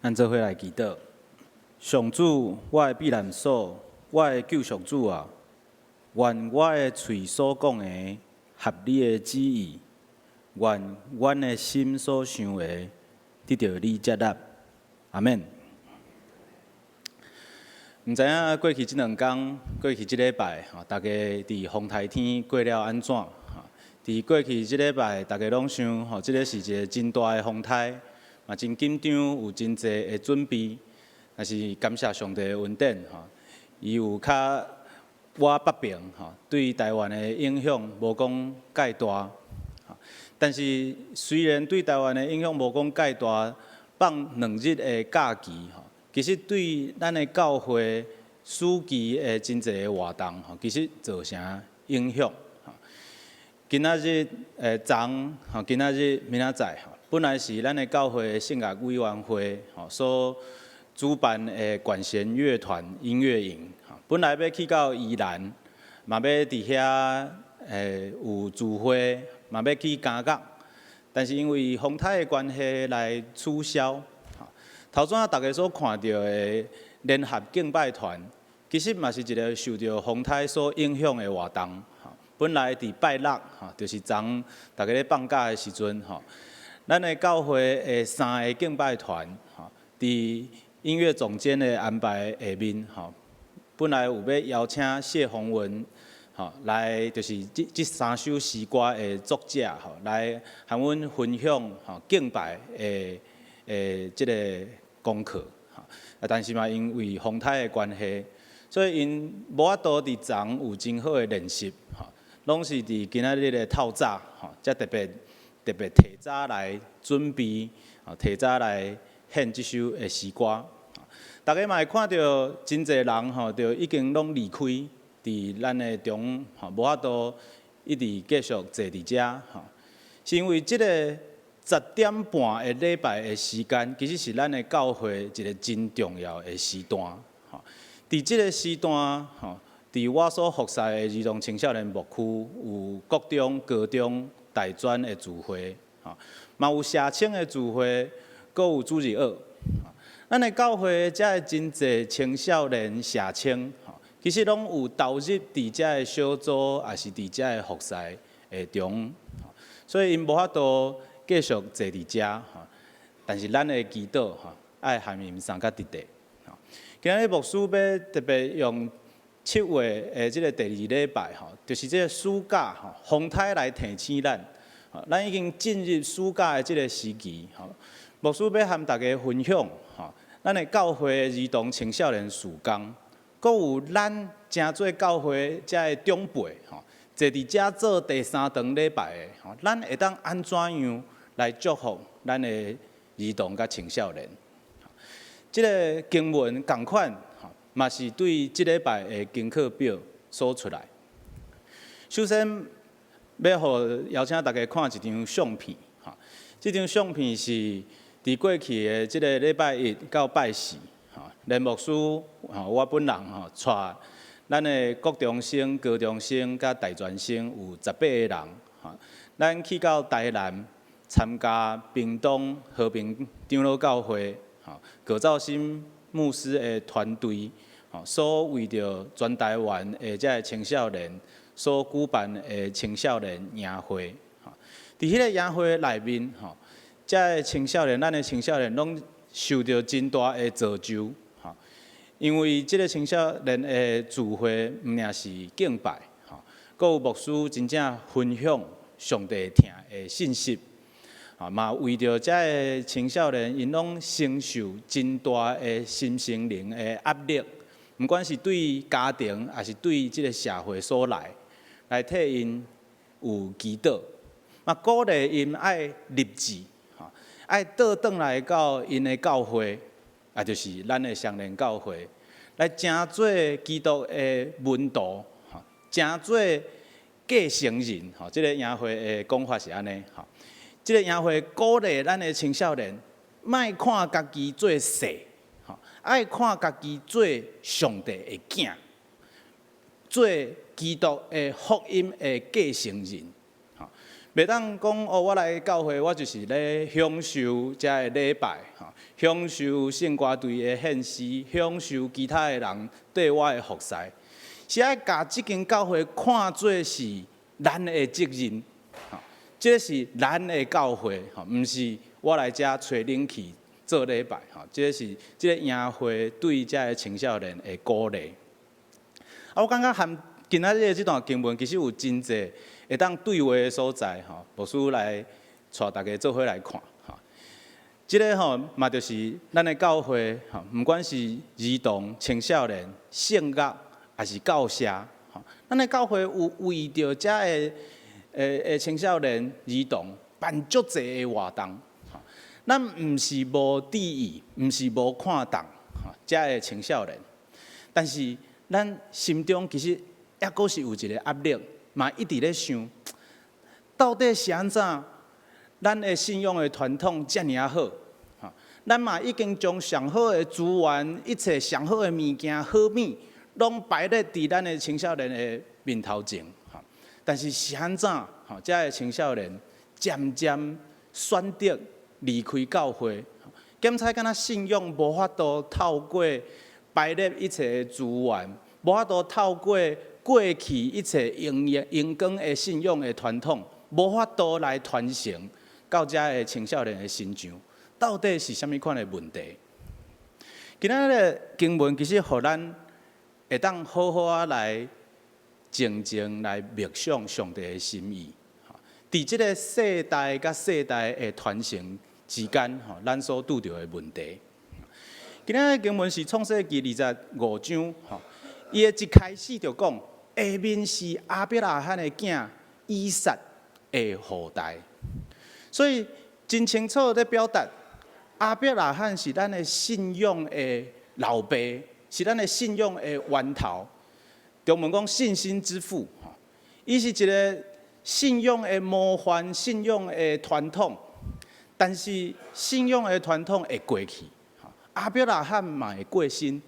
咱做伙來祈禱。上主，我的避難所，我的救贖主啊，願我的嘴所講的合你的旨意，願阮的心所想的得到你接納。阿們。唔知影過去這兩天，過去這禮拜，大家佇風颱天過了安怎？佇過去這禮拜，大家攏想，這個是一個真大的風颱。嘛真緊張，有真濟的準備，但是感謝上帝的恩典，伊有較我北平對台灣的影響無講介大，但是雖然對台灣的影響無講介大，放2日的假期，其實對咱的教會暑期的真濟的活動，其實造成影響。今仔日今仔日明仔載。本來是咱的教會的聖樂委員會所主辦的管弦樂團音樂營，本來要去到宜蘭，嘛要佇遐有聚會，嘛要去camp港，但是因為風颱的關係來取消。頭先大家所看到的聯合敬拜團，其實嘛是一個受到風颱所影響的活動。本來佇拜六，就是昨大家咧放假的時陣。咱的教會的3個敬拜團，佇音樂總監的安排下面，本來有要邀請謝鴻文，來就是這3首詩歌的作者，來和阮分享敬拜的這個功課，但是嘛因為風颱的關係，所以因無法度佇昨有真好的練習，攏是佇今仔日的透早，才特別提早來準備，提早來獻這首的詩歌。大家嘛會看到真濟人就已經攏離開，佇咱的中無法度一直繼續坐佇這，是因為這個10點半的禮拜的時間，其實是咱的教會一個真重要的時段。佇這個時段，佇我所服侍的兒童青少年牧區，有國中、高中、大專的聚會，嘛有社青的聚會，閣有主日學。咱的教會遮個真濟青少年社青，其實攏有投入佇遮個小組，也是佇遮個服侍的中，所以因無法度繼續坐佇遮。但是咱的祈禱，愛含因參加佇地。今日牧師要特別用7月的這個第2禮拜，就是這個暑假風颱來提醒咱，咱已經進入暑假的這個時期。牧師要和大家分享，咱的教會兒童青少年事工，閣有咱真做教會遮個長輩，坐佇遮做第3堂禮拜的，咱會當安怎樣來祝福咱的兒童甲青少年？這個經文同款。嘛是對這禮拜的功課表所出來。首先，要邀請大家看一張相片。這張相片是佇過去的這個禮拜1到拜4，連牧師我本人帶咱的國中生、高中生、甲大專生有18個人，咱去到台南參加屏東和平長老教會葛兆新牧師的團隊。所為着全台灣的這個青少年所舉辦的青少年營會，在迄個營會內面，這個青少年，咱的青少年攏受到真大的造就，因為這個青少年的聚會唔僅是敬拜，閣有牧師真正分享上帝聽的信息，嘛為着這個青少年，因攏承受真大的心靈的壓力。不管是對家庭，還是對這個社會所來替因有祈禱，嘛鼓勵因愛立志，愛倒轉來到因的教會，也就是咱的雙連教會，來誠做基督的門徒，誠做繼承人。這個營會的講法是安尼，這個營會鼓勵咱的青少年，莫看家己做細。愛看家己做上帝的囝，做基督的福音的繼承人。袂當講哦，我來教會，我就是咧享受遮個禮拜，享受聖歌隊的獻詩，享受其他的人對我的服侍，是愛甲即間教會看作是咱的責任，這是咱的教會，毋是我來遮找冷氣做禮拜，這是這個營會對遮個青少年的鼓勵。我感覺含今仔日的這段經文，其實有真濟會當對話的所在，牧師來帶大家做伙來看。這個嘛就是咱的教會，不管是兒童、青少年、聖樂，還是教社，咱的教會有為着遮個青少年、兒童辦足濟的活動。咱毋是無注意，毋是無看重遮個青少年，但是咱心中其實抑閣是有一個壓力，嘛一直咧想，到底是安怎？咱的信仰的傳統遮爾啊好，咱嘛已經將上好的資源、一切上好的物件、好物，攏擺咧佇咱的青少年的面頭前。但是是安怎？遮個青少年漸漸選擇離開教會，檢查敢若信仰無法度透過擺咧一切的資源，無法度透過過去一切陽光的信仰的傳統，無法度來傳承到遮個青少年的身上，到底是蝦米款的問題？今仔日經文其實互咱會當好好啊來靜靜來默想上帝的心意。佇即個世代甲世代的傳承之間，咱所拄到的問題。今仔日經文是創世記25章，伊的一開始就講，下面是亞伯拉罕的囝以撒的後代，所以真清楚地表達，亞伯拉罕是咱的信仰的老爸，是咱的信仰的源頭。中文講信心之父，伊是一個信仰的模範，信仰的傳統。但是信仰的傳統會過去，亞伯拉罕嘛會過身。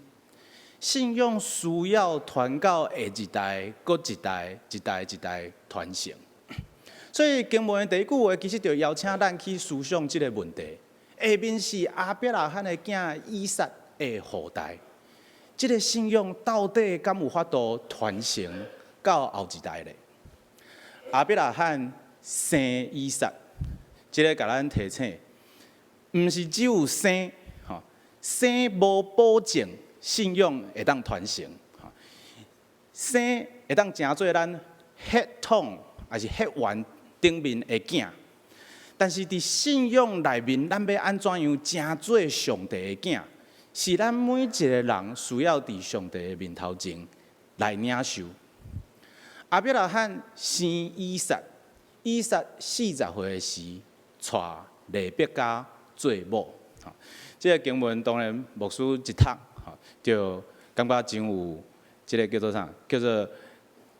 信仰需要傳到下一代、擱一代、一代一代傳承。所以經文的第一句話，其實就邀請咱去思想這個問題。下面是亞伯拉罕的囝以撒的後代，這個信仰到底敢有法度傳承到後一代呢？亞伯拉罕生以撒，這個甲咱提醒，毋是只有生，生無保證信仰會當傳承，生會當成做咱血統還是血緣頂面的囝，但是佇信仰內面，咱要安怎樣成做上帝的囝，是咱每一個人需要佇上帝的面頭前來領受。亞伯拉罕生以撒，以撒40歲的時，娶利百加做某。這個經文當然牧師一讀，就感覺真有這個叫做啥？叫做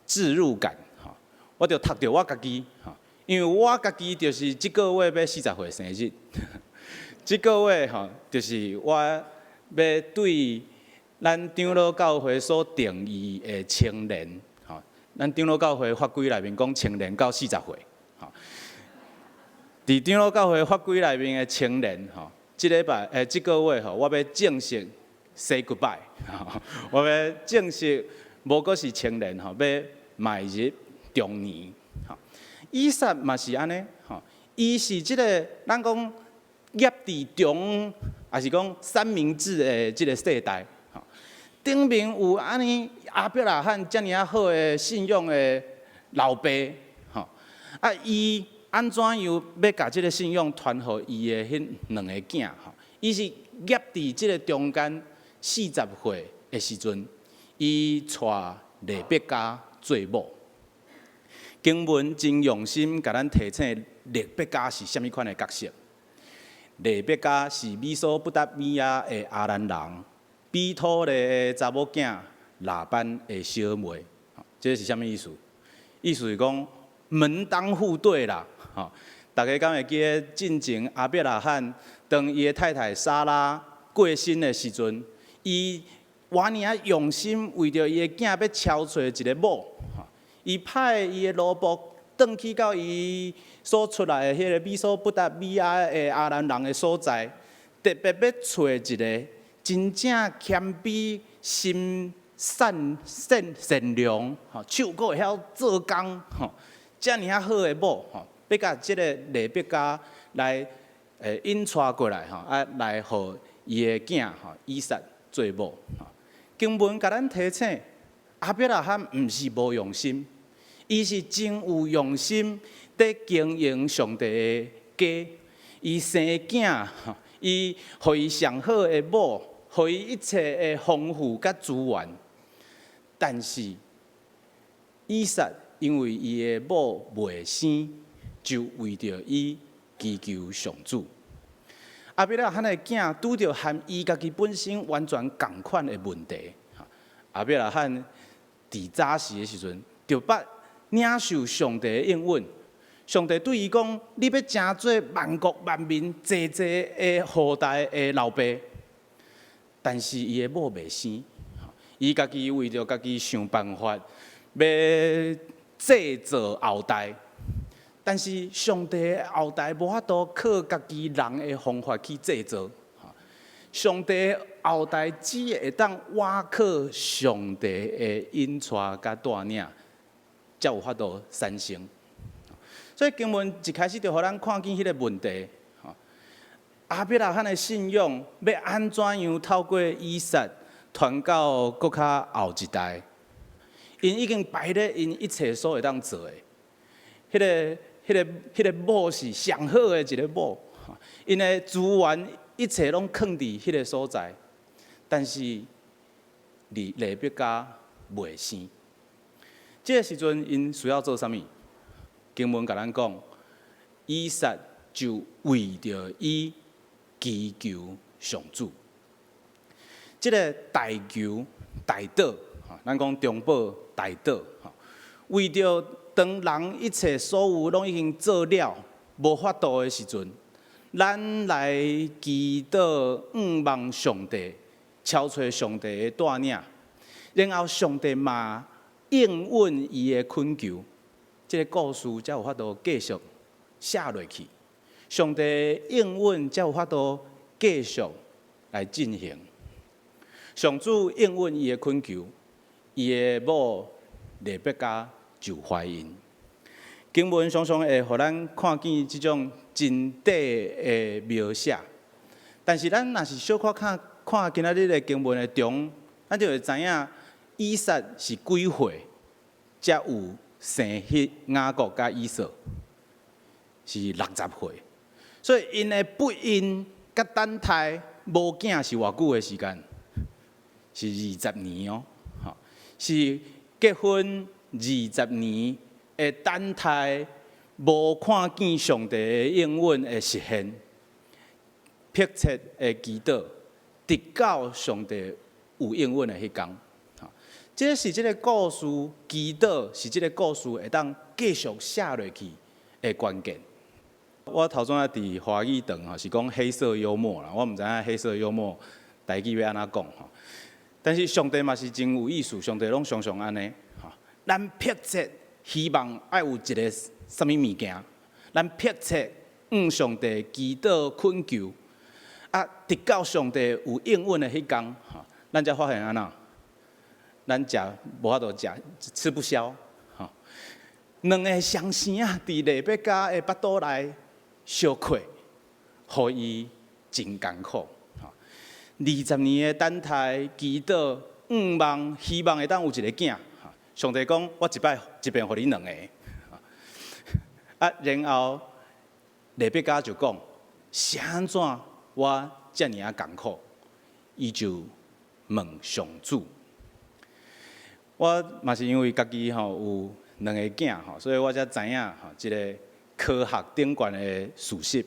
置入感。我就讀到我家己，因為我家己就是這個月要40歲生日，這個月就是我要對咱長老教會所定義的青年。咱長老教會法規內面講青年到40歲，佇長老教會法規內面的青年，這禮拜這個月我要正式 say goodbye， 我要正式無閣是青年，要邁入中年。以撒嘛是安尼，伊是這個咱講業地中，還是講三明治的這個世代。頂面有安尼亞伯拉罕遮爾好的信仰的老爸，伊安怎樣要甲這個信仰傳予伊的迄兩個囝？伊是業佇這個中間40歲的時陣，伊娶利百加做某。經文真用心甲咱提醒，利百加是蝦米款的角色？利百加是美索不達米亞的亞蘭人。比土的查某囝拉班的小妹，這是啥物意思？意思是講門當戶對啦。大家敢會記得進前亞伯拉罕當伊的太太莎拉過身的時陣，伊偌爾用心為着伊的囝要敲找一個某，伊派伊的奴僕轉去到伊所出來的迄個美索不達米亞的亞蘭人的所在，特別要找一個真正謙卑、心善良，手閣會曉做工，遮爾好的某，要甲即個利百加來引帶過來，來互伊的囝以撒做某。經文甲咱提醒，亞伯拉罕毋是無用心，伊是真有用心在經營上帝的家。伊生囝，伊互伊上好的某，互伊一切的豐富甲資源。但是以撒因為伊的某未生，就為着伊祈求上主。亞伯拉罕的囝拄着和伊家己本身完全同款的問題。亞伯拉罕佇早時的時陣，就捌領受上帝的應允。上帝對伊講：“你要成做萬國萬民濟濟的後代的老爸。”但是伊的某未生，伊家己為着家己想辦法，要製造後代。但是上帝的後代無法度靠家己人的方法去製造，上帝的後代只會當倚靠上帝的引帶甲帶領，才有法度產生。所以經文一開始就互咱看見迄個問題，亞伯拉罕的信仰要安怎樣透過以撒傳到閣較後一代？因已經擺咧因一切所會當做的，迄個某是上好的一個某，因的資源一切攏囥佇迄個所在，但是利百加未生。這個時陣因需要做啥物？經文甲咱講，以撒就為着伊祈求上主。這個大求大禱，咱講中保大禱，為着當人一切所有攏已經做了，無法度的時陣，咱來祈禱，望上帝，超找上帝的帶領，然後上帝嘛應允伊的懇求，這個故事才有法度繼續寫落去。上帝應允才有法度繼續來進行。上主應允伊的懇求，伊的某利百加就懷孕。經文常常會互咱看見這種真底的描寫，但是咱若是小可看今仔日的經文的中，咱就會知影以撒是幾歲才有生迄雅各甲以掃，是60歲。所以因的不孕甲等待無囝是偌久的時間？是20年哦，是結婚20年的等待，無看見上帝的應允的實現，迫切的祈禱，直到上帝有應允的迄天。這是這個故事祈禱，是這個故事會當繼續寫落去的關鍵。我頭先佇華語堂是講黑色幽默啦，我唔知影黑色幽默台語要安怎講。但是上帝嘛是真有意思，上帝攏常常安尼。咱迫切希望愛有一個什麼物件，咱迫切上帝祈禱懇求，直到上帝有應允的迄天，咱才發現安怎，咱食無法度食，吃不消。兩個雙生佇利百加的腹肚內相虧，互伊真艱苦。20年的等待祈禱望，希望會當有一個囝。上帝講：我一遍互你兩個。然後利百加就講：是安怎我遮爾啊艱苦？伊就問上主。我嘛是因為家己有兩個囝，所以我才知影這個科學頂懸的事實。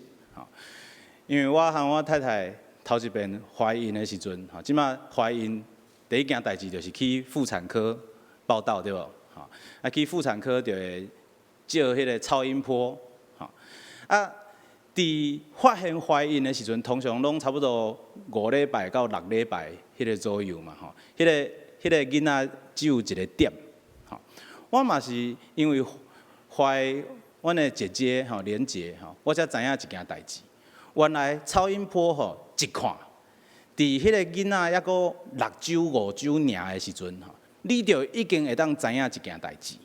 因為我和我太太頭一遍懷孕的時陣，即馬懷孕第一件代志就是去婦產科報到，對無？去婦產科就會照迄個超音波。佇發現懷孕的時陣，通常攏差不多5禮拜到6禮拜迄個左右嘛。迄個囡仔只有一個點。我嘛是因為懷阮的姐姐吼連結吼，我才知影一件代志。原來超音波吼一看，佇迄個囡仔抑閣6周5周爾的時陣吼，你就已經會當知影一件代志，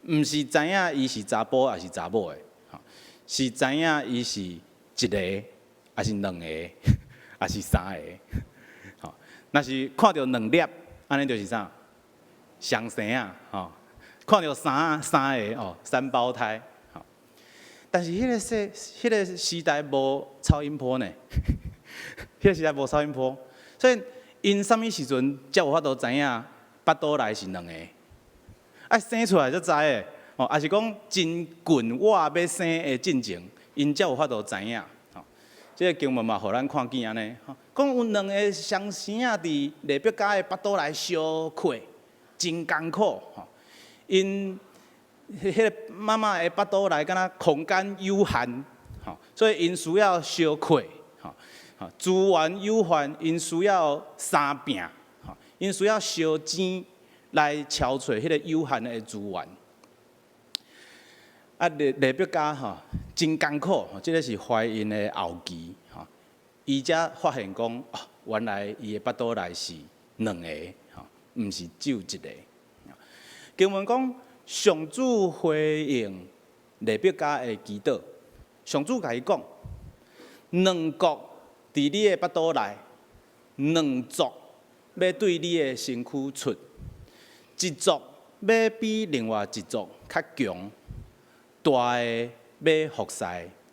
毋是知影伊是查甫還是查某的，是知影伊是一個還是兩個還是三個。吼，若是看到2粒，安尼就是啥？雙生啊，吼。看到三個哦，3胞胎，吼。但是迄個時代無超音波呢，迄個時代無超音波，所以因啥物時陣才有法度知影腹肚內是2個，愛生出來才知的，哦，還是講真近我要生的進程，因才有法度知影，吼。這個經文嘛，互咱看見安尼，講有2個雙生啊，佇利百加的腹肚內相虧，真艱苦，吼。因迄個媽媽的腹肚內敢若空間有限，吼，所以因需要相虧，吼，資源有限，因需要相拼，吼，因需要燒錢來敲找迄個有限的資源。啊，利百加吼真艱苦，即個是懷孕的後期，吼，伊才發現講，哦，原來伊的腹肚內是2個，吼，毋是只有1個。經文講，上主回應利百加的祈禱，上主甲伊講，2國佇你的腹肚內，2族要對你的身軀出，一族要比另外一族較強，大的要服侍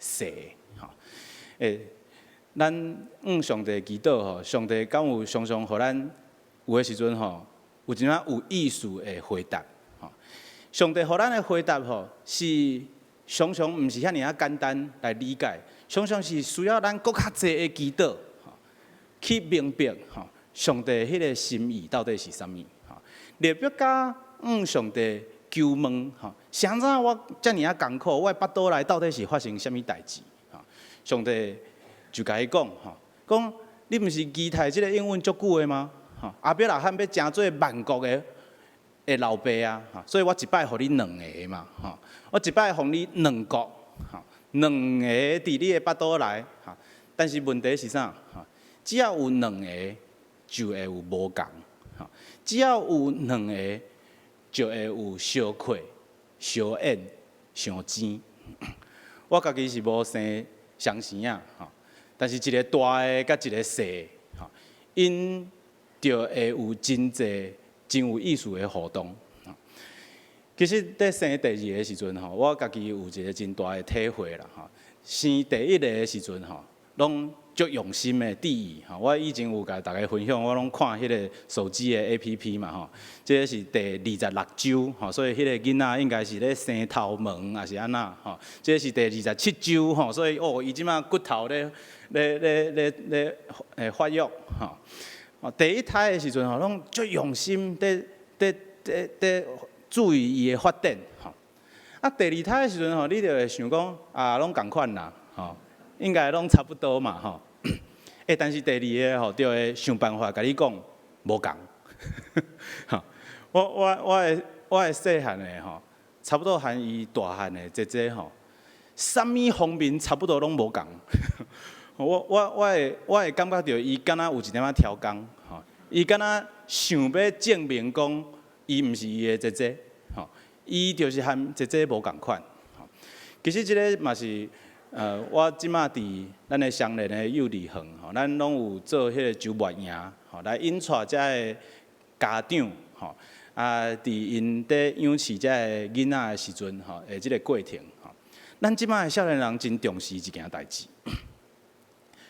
細，吼，咱上帝祈禱吼，上帝敢有常常互咱有的時陣吼，有一仔有意思的回答。上帝互咱的回答吼，是常常毋是遐爾啊簡單來理解，常常是需要咱更較濟的祈禱，去明白吼上帝迄個心意到底是啥物。利百加上帝求問吼，啥物我遮爾啊艱苦，我的腹肚內到底是發生啥物代志？上帝就甲伊講吼，講你毋是期待即個應允足久的嗎？亞伯拉罕要成做萬國的老爸啊，所以我一擺互你2個嘛，我一擺互你2國，2個佇你的腹肚內，但是問題是啥？只要有2個，就會有無共，只要有2個，就會有相虧、相怨、相爭。我家己是無生雙生啊，但是一個大的甲一個細的，因就會有真濟。真有意思的互動。其實，在生第2個的時陣吼，我家己有一個真大的體會啦。生第1個的時陣吼，攏足用心的注意。我以前有甲大家分享，我攏看迄個手機的 APP 嘛吼。這個是第26週吼，所以迄個囡仔應該是咧生頭毛還是安那吼？這個是第27週吼，所以哦，伊即馬骨頭咧發育吼。第1胎的時陣吼，攏足用心在注意伊的發展吼。啊，第2胎的時陣吼，你就會想講啊，攏共款啦吼，應該攏差不多嘛吼。但是第2個吼，就會想辦法甲你講無共。我的細漢的吼，差不多和伊大漢的姐姐吼，啥物方面差不多攏無共。我會感覺到伊敢若有一點仔挑工，吼，伊敢若想要證明講伊毋是伊的姐姐，吼，伊就是和姐姐無共款，吼。其實這個嘛是，我即馬佇咱的雙連的幼兒園，吼，咱攏有做迄個周末營，吼，來引帶遮個家長，吼，啊，佇因在養飼遮個囡仔的時陣，吼，即個過程，吼，咱即馬的少年人真重視一件代誌。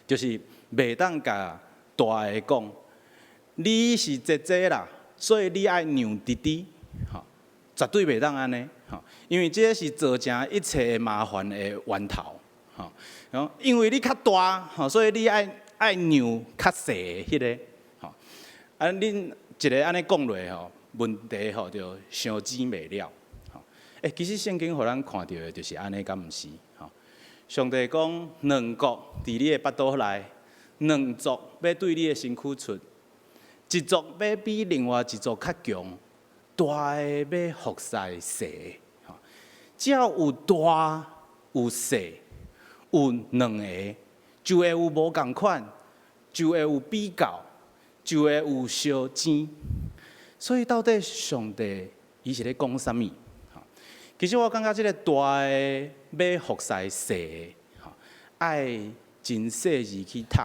就是袂當甲大個講，你是姐姐啦，所以你愛讓弟弟，吼，絕對袂當安尼，吼，因為這是造成一切麻煩的源頭，吼，因為你較大，吼，所以你愛讓較細的迄個，吼，啊，恁一個安尼講落吼，問題吼就相指袂了，吼，其實聖經互咱看到的就是安尼，敢毋是？上帝講，2國佇你的腹肚內，2族要對你的身軀出，一族要比另外一族較強，大的要服侍細的，只要有大有細，有兩個，就會有無共款，就會有比較，就會有相爭。所以到底上帝伊是咧講啥物？其實我感覺這個大的要服侍細的，愛真細緻去讀。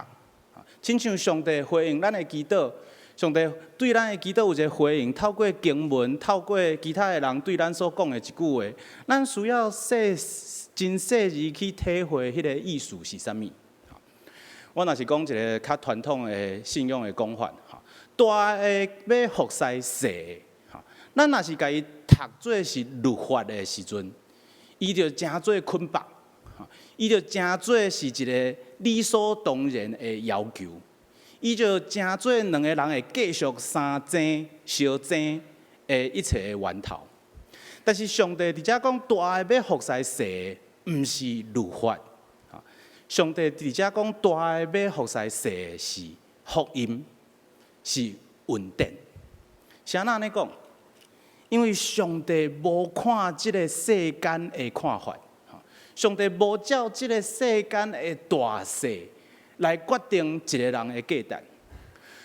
親像上帝回應咱的祈禱，上帝對咱的祈禱有一個回應，透過經文，透過其他的人對咱所講的一句話，咱需要真細緻去體會迄個意思是啥物。我若是講一個較傳統的信仰的講法，大的要服侍細的，咱若是家己讀做是律法的時陣，伊就誠做捆綁，伊就誠做是一個理所當然的要求，伊就誠做兩個人會繼續相爭、相爭的一切的源頭。但是上帝佇遮講大的要服侍細的，毋是律法。上帝佇遮講大的要服侍細的是福音，是恩典。啥人咧講？因為上帝無看這個世間的看法，上帝無照這個世間的大小來決定一個人的價值。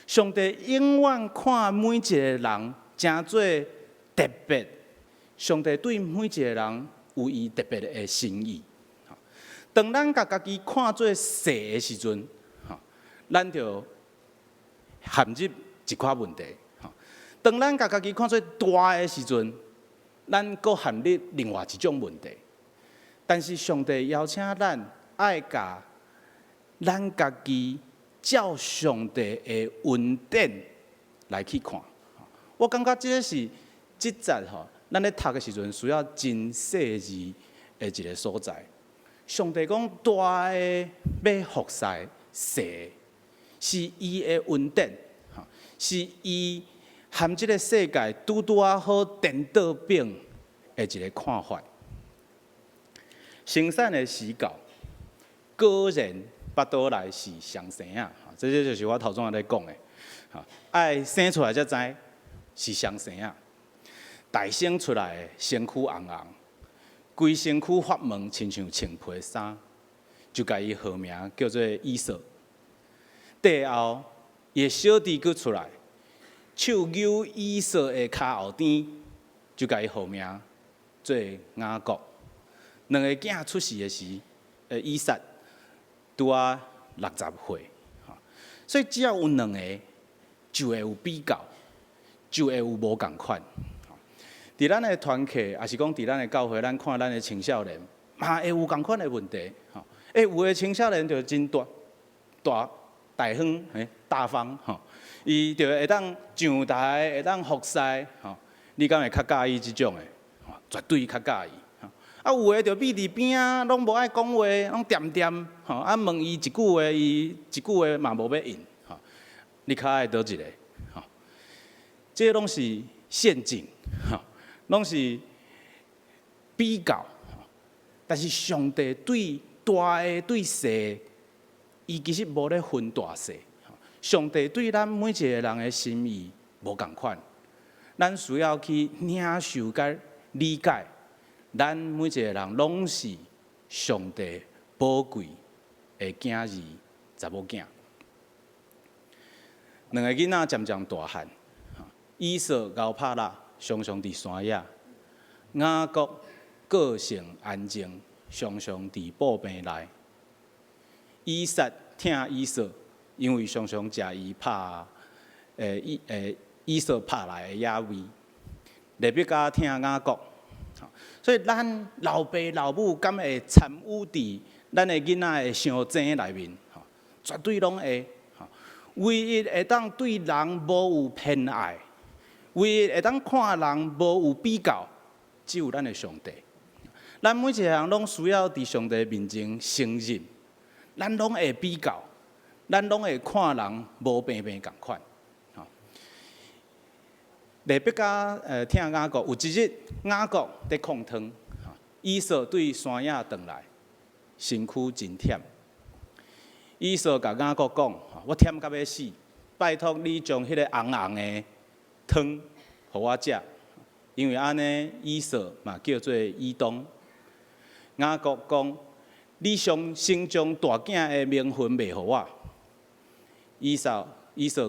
上帝永遠看每一個人誠做特別，上帝對每一個人有伊特別的心意。當咱家己看做細的時陣，咱就陷入一寡問題。當咱家己看做大的時陣，咱佫陷入另外一種問題。但是上帝邀請咱愛甲咱家己照上帝的恩典來去看。我感覺這個是這節咱咧讀的時陣需要真細緻的一個所在。上帝講大的要服侍細，是伊的恩典，是伊含這個世界拄啊好顛倒變的一個看法。生產的時候，果然巴倒來是上生啊！這就是我頭先在講的，愛生出來才知是上生啊！大生出來身軀紅紅，規身軀發毛，親像穿皮衫，就甲伊號名叫做以掃。帝後，伊的小弟佫出來。手扭以掃的骹後墊，就甲伊號名做雅各。兩個囝出世的時，以撒拄啊60歲，所以只要有兩個，就會有比較，就會有無共款。佇咱的團契，也是講佇咱的教會，咱看咱的青少年，嘛會有共款的問題。有的青少年就真大方，大方吼。伊就會當上台，會當服侍，你敢會較介意這種的？絕對較介意。有的就秘佇邊啊，攏無愛講話，攏恬恬，問伊一句話，伊一句話嘛無要應。你較愛倒一個？這攏是陷阱，攏是比較。但是上帝對大的對細的，伊其實無咧分大細。上帝對咱每一個人的心意無共款，咱需要去領受甲理解，咱每一個人攏是上帝寶貴的囝兒、查某囝。兩個囡仔漸漸大漢，以掃咬拍啦，常常佇山野；雅各個性安靜，常常佇布邊內。以撒疼以掃。因為常常食伊拍，以掃拍來的野味，特別較疼雅各，所以咱老爸老母敢會參與佇咱的囡仔的相爭內面，絕對攏會。唯一會當對人無有偏愛，唯一會當看人無有比較，只有咱的上帝。咱每一個人攏需要佇上帝面前承認，咱攏會比較。咱攏會看人無平平共款，特別甲疼雅各，有一日雅各在炕湯，以掃對山野轉來，身軀真忝。以掃甲雅各講：我忝到要死，拜託你將迄個紅紅的湯，互我食，因為安尼以掃嘛叫做以東，雅各講：你先將大囝的名分賣予我。以掃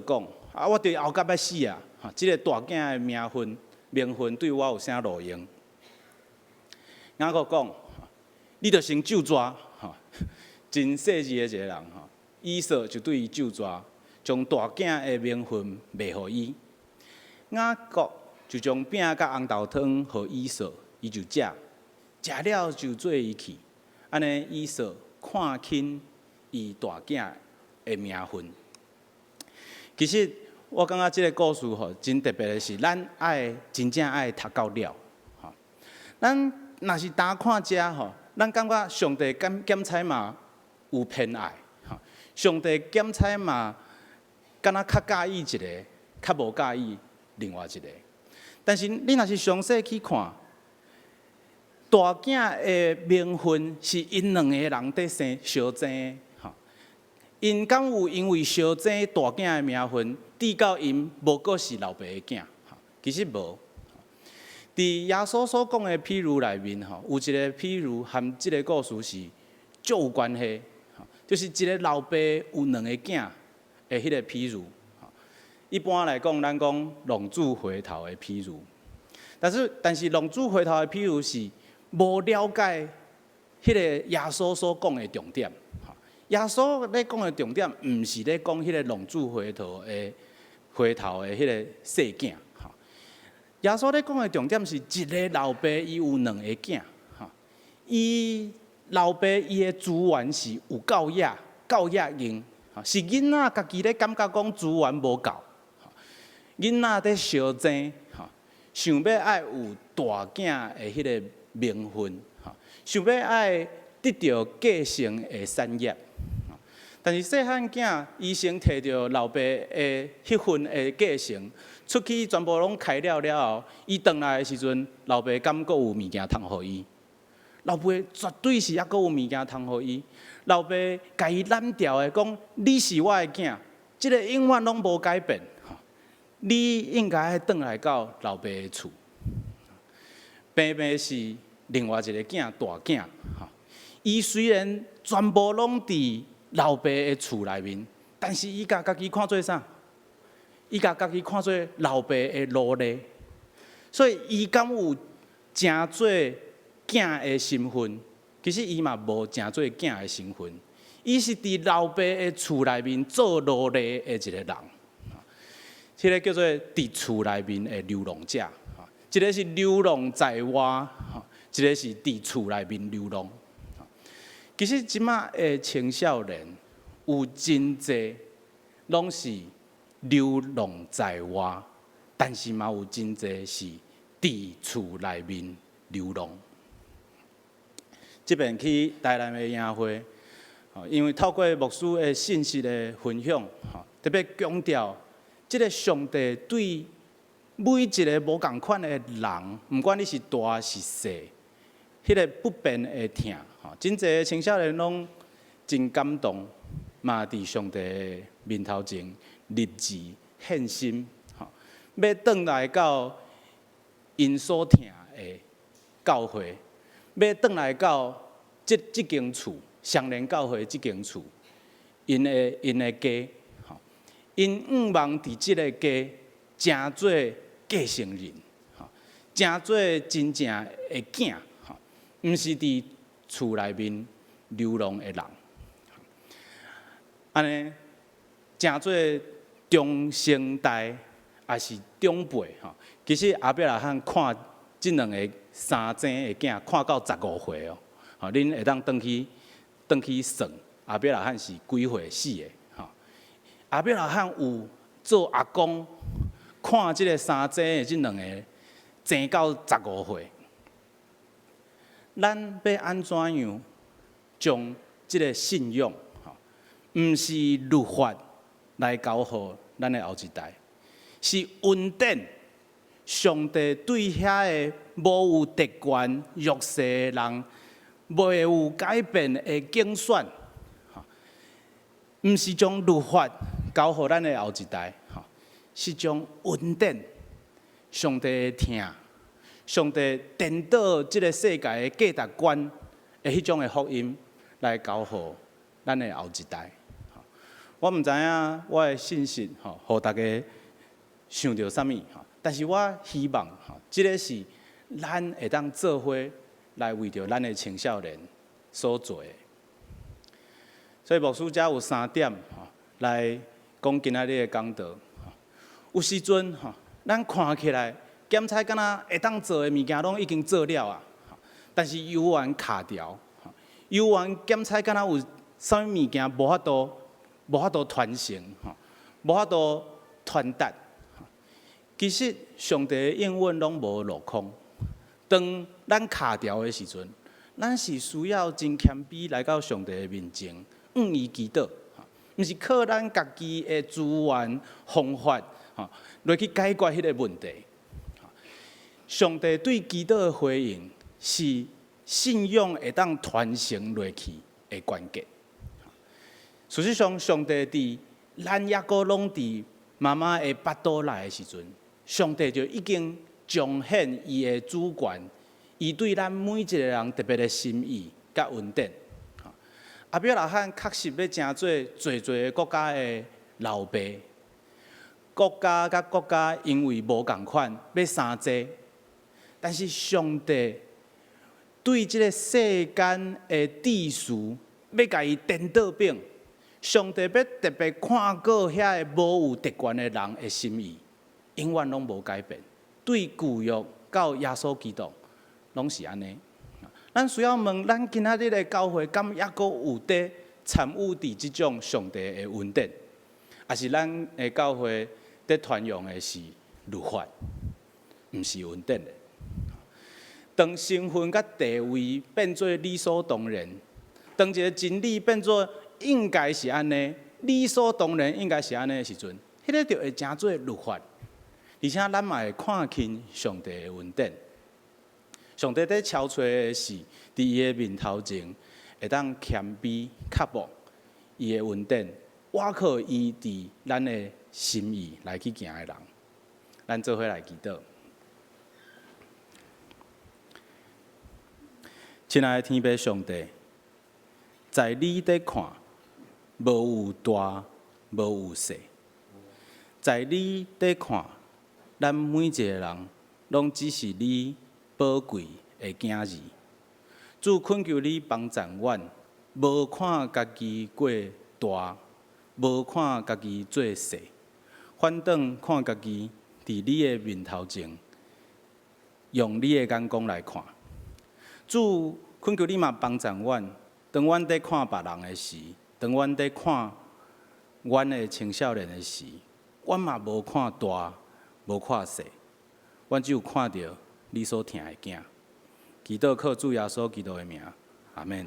講：我對後甲要死啊！即個大囝的名分對我有啥路用？雅各講：你著先咒詛，真細緻的一個人。以掃就對伊咒詛，將大囝的名分賣予伊。雅各就將餅甲紅豆湯予以掃，伊就食了就做伊去。安尼以掃看輕伊大囝的名分。其實我感覺這個故事真特別的是，咱真正愛讀到了。咱若是單看這咱感覺上帝檢查嘛有偏愛，上帝檢查嘛敢若較介意一個，較無介意另外一個。但是你若是詳細去看，大囝的名分是因兩個人在相爭的。因敢有因為相爭大囝的名分，致到因無過是老爸的囝？其實無。佇耶穌所講的譬如內面，有一個譬如和這個故事是足有關係，就是一個老爸有兩個囝的迄個譬如。一般來講，咱講浪子回頭的譬如，但是浪子回頭的譬如是無了解迄個耶穌所講的重點。耶穌咧講的重點，毋是咧講迄個浪子回頭的迄個細囝。耶穌咧講的重點是一個老爸伊有兩個囝，伊老爸伊的資源是有夠用，是囡仔家己咧感覺講資源無夠，囡仔咧相爭，想要愛有大囝的迄個名分，想要愛得到繼承的產業。但是細漢囝伊先摕到老爸的迄份的繼承，出去全部攏開了後，伊回來的時陣，老爸敢閣有物件通互伊？老爸絕對是抑閣有物件通互伊。老爸甲伊攬掉的講：你是我的囝，這個永遠攏無改變。你應該愛回來到老爸的厝。平平是另外一個囝大囝，伊雖然全部攏佇老爸的厝內面，但是伊家己看做啥？伊家己看做老爸的奴隸，所以伊敢有真做囝的身份？其實伊嘛無真做囝的身份，伊是佇老爸的厝內面做奴隸的一個人。這個叫做佇厝內面的流浪者，一個是流浪在外，一個是佇厝內面流浪。其實即馬的青少年有真濟攏是流浪在外，但是嘛有真濟是佇厝內面流浪。這邊去台南的營會，因為透過牧師的信息的分享，特別強調，這個上帝對每一個無同款的人，不管你是大是細，迄個不便的疼。真濟青少年攏真感動，嘛佇上帝的面頭前立志獻心，要轉來到因所疼的教會，要轉來到這間厝，雙連教會這間厝，因的家，因望佇這個家成做繼承人，成做真正的囝，毋是佇厝內面流浪的人，安尼成做中生代也是長輩。其實後壁來看這兩個三生的囝，看到15歲哦，恁會當轉去算，後壁來是幾歲死的？後壁來有做阿公，看這個三生的這兩個，生到15歲。咱要安怎樣將這個信仰，毋是律法來教予咱的後一代，是恩典。上帝對遐個無有特權、弱勢的人，袂有改變的競選，毋是將律法教予咱的後一代，是將恩典。上帝的疼。上帝顛倒這個世界的價值觀迄種的福音來交予咱的後一代。我毋知影我的信息互大家想到啥物，但是我希望即個是咱會當做伙來為着咱的青少年所做的。所以牧師遮有3點來講今仔日的講道。有時陣咱看起來檢查敢若會當做的物件攏已經做了啊，但是猶原卡條，猶原檢查敢若有啥物物件無法度傳承，無法度傳達。其實上帝的應允攏無落空。當咱卡條的時陣，咱是需要真謙卑來到上帝的面前，向伊祈禱，毋是靠咱家己的資源方法來去解決迄個問題。上帝對祈禱的回應是信仰會當傳承落去的關鍵。事實上，上帝佇咱猶閣攏佇媽媽的腹肚內的時陣，上帝就已經彰顯伊的主權，伊對咱每一個人特別的心意甲恩典。阿伯拉罕確實要成做濟國家的老爸，國家甲國家因為無共款要相濟，但是上帝對這個世間的秩序要甲伊顛倒變，上帝要特別看過遐個無有特權的人的心意，永遠攏無改變。對舊約到耶穌基督，攏是安尼。咱需要問，咱今仔日的教會，敢猶閣有在參與佇這種上帝的恩典，還是咱的教會在傳揚的是律法，毋是恩典的？當身份甲地位變做理所當然，當一個真理變做應該是安尼，理所當然應該是安尼的時陣，迄個就會成做律法，而且咱嘛會看輕上帝的恩典。上帝在超找的是，佇伊的面頭前，會當謙卑刻薄伊的恩典，挖靠伊佇咱的心意來去行的人。咱做伙來祈禱。親愛的天父上帝，在你在看，無有大，無有小；在你在看，咱每一個人，攏只是你寶貴的囝兒。主懇求你幫助阮，無看家己過大，無看家己做小，反倒看家己佇你的面頭前，用你的眼光來看。主懇求你嘛幫助阮，當阮在看別人的時，當阮在看阮的青少年的時，阮嘛無看大，無看小，阮只有看到你所疼的囝。祈禱靠主耶穌基督的名，阿們。